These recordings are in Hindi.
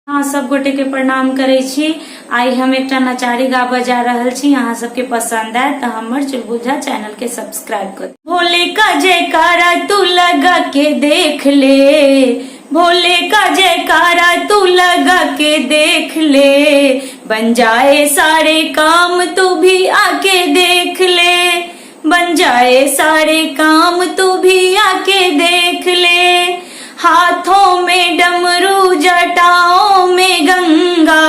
हाँ, सब गोटे के प्रणाम करे छी। आई हम एक नचारी गाबा जा रहल छी, अहाँ सबके पसंद आए तो हमर चुलबुझा चैनल के सब्सक्राइब कर। भोले का जयकारा तू लगा के देख ले, भोले का जयकारा तू लगा के देख ले, बन जाए सारे काम तू भी आके देख ले, बन जाए सारे काम तू भी आके देख ले। हाथों में डमरू जटाओं में गंगा,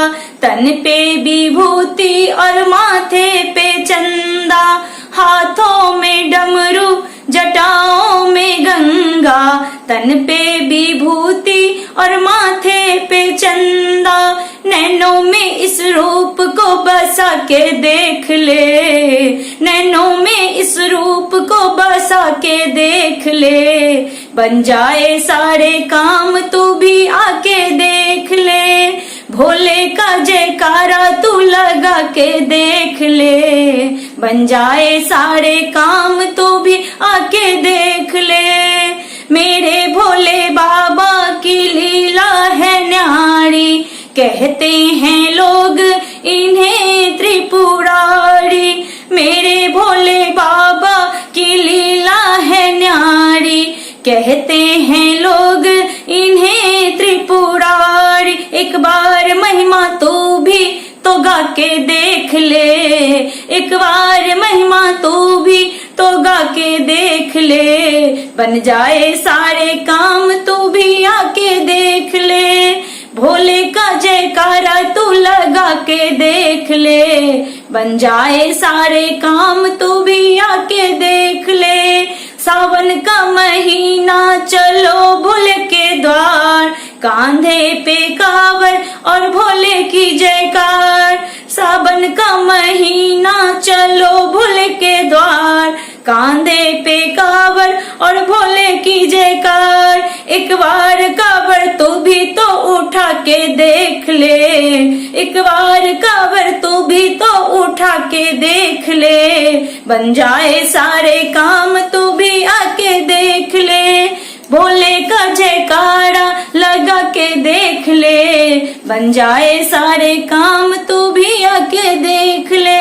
तन पे विभूति और माथे पे चंदा, हाथों में डमरू जटाओं में गंगा, तन पे विभूति और माथे पे चंदा, नैनों में इस रूप को बसा के देख ले, नैनों में इस रूप को बसा के देख ले, बन जाए सारे काम तू भी आके देख ले, भोले का जयकारा तू लगा के देख ले, बन जाए सारे काम तू भी आके देख ले। मेरे भोले बाबा की लीला है न्यारी, कहते हैं लोग इन्हें त्रिपुरारी, मेरे भोले बाबा की लीला है न्यारी, कहते हैं लोग इन्हें त्रिपुरारी। एक बार महिमा तू भी तो गा के देख ले, एक बार महिमा तू भी तो गा के देख ले, बन जाए सारे काम तू भी आके देख ले, भोले का जयकारा तू लगा के देख ले, बन जाए सारे काम तू भी आके देख ले। सावन का महीना चलो भोले के द्वार, कांधे पे कांवर और भोले की जयकार, सावन का महीना चलो भोले के द्वार, कांधे पे कांवर और भोले की जयकार। एक बार कांवर तू भी तो उठा के देख ले, एक बार कांवर तू भी तो उठा के देख ले, बन जाए सारे काम तू भी आके देख ले, भोले का जयकारा लगा के देख ले, बन जाए सारे काम तू भी आके देख ले।